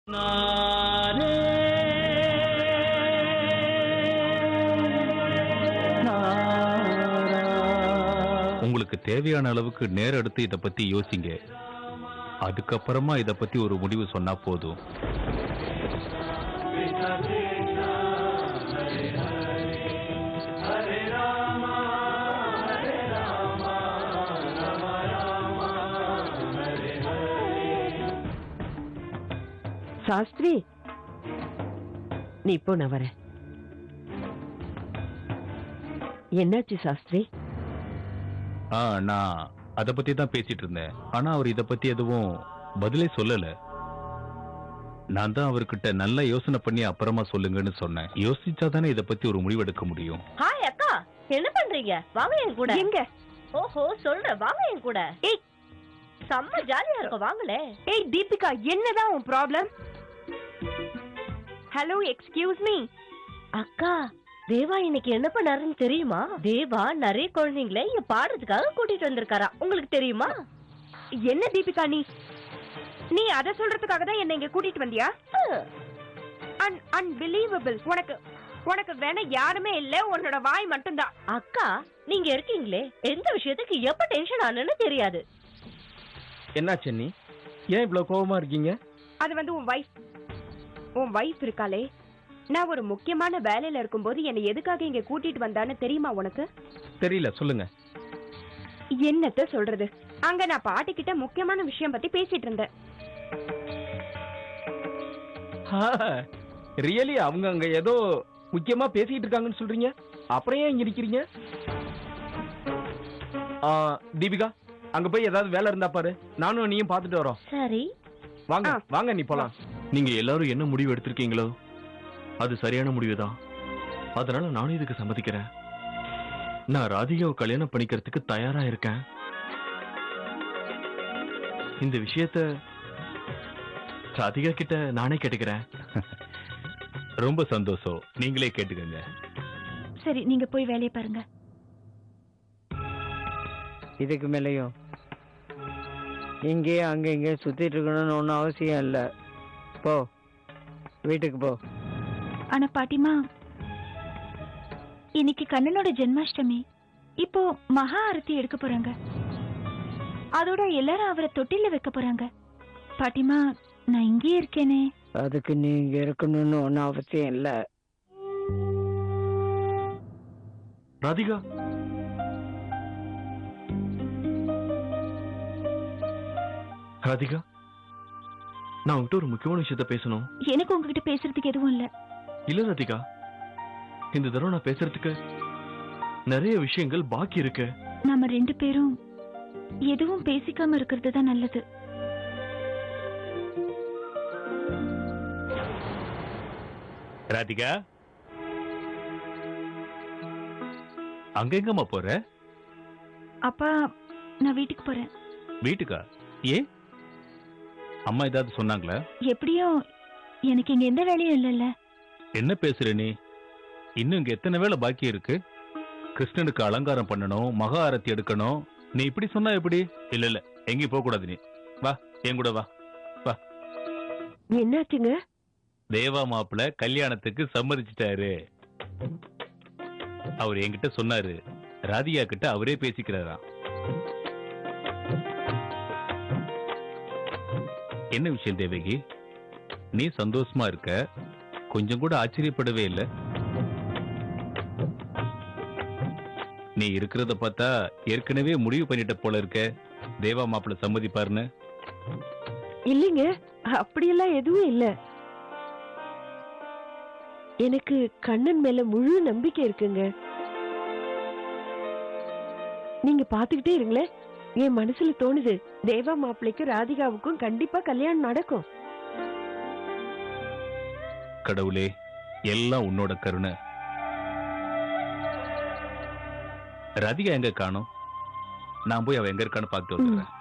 உங்களுக்கு தேவையான அளவுக்கு நேரம் எடுத்து இத பத்தி யோசிங்க. அதுக்கப்புறமா இத பத்தி ஒரு முடிவு சொன்னா போதும். சாஸ்திரி, நீ இப்போ நான் வரேன். என்னாச்சு சாஸ்திரி? நான் அத பத்தி தான் பேசிட்டு இருந்தேன். ஆனா அவர் இத பத்தி எதுவும் பதிலே சொல்லல. நான் தான் அவர்கிட்ட நல்லா யோசனை பண்ணி அப்புறமா சொல்லுங்கன்னு சொன்னேன். யோசிச்சா தானே இத பத்தி ஒரு முடிவு எடுக்க முடியும். ஹாய் அக்கா, என்ன பண்றீங்க? வாங்க என் கூட. எங்க? ஓஹோ, சொல்றேன், வாங்க என் கூட. ஏய், செம்ம ஜாலியா இருக்கும், வாங்களே. ஏய் தீபிகா, என்னதான் உன் ப்ராப்ளம்? Hello, excuse me. அக்கா, தேவா இன்னைக்கு என்ன பண்ணாருன்னு தெரியுமா? தேவா நிறைய குழந்தைங்களை இங்க பாடுறதுக்காக கூட்டிட்டு வந்திருக்காரா, உங்களுக்கு தெரியுமா? என்ன தீபிகா நீ அத சொல்றதுக்காக தான் என்ன இங்க கூட்டிட்டு வந்தியா? அன்பிலீவபிள். உனக்கு வேணா யாருமே இல்ல, உன்னோட வாய் மட்டும்தான். அக்கா, நீங்க இருக்கீங்களே, எந்த விஷயத்துக்கு எப்ப டென்ஷன் ஆனன்னு தெரியாது. என்ன சென்னி, ஏன் இவ்வளவு கோபமா இருக்கீங்க? அது வந்து உன் வைஃப் இருக்காளே, நான் ஒரு முக்கியமான வேலையில இருக்கும்போது என்னை எதுக்காக இங்க கூட்டிட்டு வந்தான்னு தெரியுமா உனக்கு? தெரியல, சொல்லுங்க. என்னத்த சொல்றது, அங்க நான் பாட்டி கிட்ட முக்கியமான விஷயம் பத்தி பேசிட்டு இருந்தேன். ரியலி? அவங்க அங்க ஏதோ முக்கியமா பேசிட்டு இருக்காங்கன்னு சொல்றீங்க, அப்புறம் ஏன் இங்க இருக்கிறீங்க? தீபிகா, அங்க போய் ஏதாவது வேலை இருந்தா பாரு, நானும் நீயும் பாத்துட்டு வரோம். சரி, வாங்க வாங்க, நீ போலாம். நீங்க எல்லாரும் என்ன முடிவு எடுத்திருக்கீங்களோ அது சரியான முடிவுதான். அதனால நானும் இதுக்கு சம்மதிக்கிறேன். நான் ராதிகாவை கல்யாணம் பண்ணிக்கிறதுக்கு தயாரா இருக்கேன். இந்த விஷயத்த ராதிகா கிட்ட நானே கேட்டுக்கிறேன். ரொம்ப சந்தோஷம், நீங்களே கேட்டுக்கங்க. சரி, நீங்க போய் வேலையை பாருங்க. இதுக்கு மேலேயும் இங்கே அங்கே இங்கே சுத்திட்டு இருக்கணும்னு ஒன்றும் அவசியம் இல்லை. போ, வீட்டுக்கு போ. ஆனா பாட்டிமா, இன்னைக்கு கண்ணனோட ஜென்மாஷ்டமி. இப்போ மகா ஆரத்தி எடுக்க போறாங்க. அதோட எல்லாரும் அவரை தொட்டில வைக்க போறாங்க. பாட்டிமா, நான் இங்கேயே இருக்கேனே. அதுக்கு நீ இங்க இருக்கணும்னு ஒன்றும் அவசியம் இல்லை. ராதிகா, ராதிகா, நான் உங்ககிட்ட ஒரு முக்கியமான விஷயத்த பேசணும். எனக்கு உங்ககிட்ட பேசுறதுக்கு எதுவும் இல்ல. இல்ல ராதிகா, இந்த தடவை நான் பேசுறதுக்கு நிறைய விஷயங்கள் பாக்கி இருக்கு. நாம ரெண்டு பேரும் எதுவும் பேசிக்காம இருக்கிறது தான் நல்லது. ராதிகா, அங்க எங்கம்மா போற? அப்பா, நான் வீட்டுக்கு போறேன். வீட்டுக்கா? ஏன்? அம்மா ஏதாவது சொன்னாங்களா? எப்படியோ எனக்கு இங்க எந்த வேலையும் இல்லைல்ல. என்ன பேசுற நீ? இன்னும் இங்க எத்தனை வேலை பாக்கி இருக்கு? கிருஷ்ணனுக்கு அலங்காரம் பண்ணணும், மகா ஆரத்தி எடுக்கணும். நீ இப்படி சொன்னா எப்படி? இல்ல இல்ல, எங்கேயும் போக கூடாது. நீ வா, என் கூட வா. வா. என்னாச்சுங்க? தேவா மாப்பிள்ள கல்யாணத்துக்கு சம்மதிச்சிட்டாரு. அவர் என்கிட்ட சொன்னாரு, ராதிகா கிட்ட அவரே பேசிக்கிறாராம். என்ன விஷயம் தேவகி? நீ சந்தோஷமா இருக்க, கொஞ்சம் கூட ஆச்சரியப்படவே இல்லை. நீ இருக்கிறத பார்த்தா ஏற்கனவே முடிவு பண்ணிட்ட போல இருக்க, தேவா மாப்பிள்ள சம்மதிப்பாருன்னு. இல்லைங்க, அப்படியெல்லாம் எதுவும் இல்ல. எனக்கு கண்ணன் மேல முழு நம்பிக்கை இருக்குங்க. நீங்க பாத்துக்கிட்டே இருங்களேன், என் மனசுல தோணுது, தேவா மாப்பிள்ளைக்கு ராதிகாவுக்கும் கண்டிப்பா கல்யாணம் நடக்கும். கடவுளே, எல்லாம் உன்னோட கருணை. ராதிகா எங்க காணோம்? நான் போய் அவ எங்க இருக்கான்னு பார்த்து வந்துடுறேன்.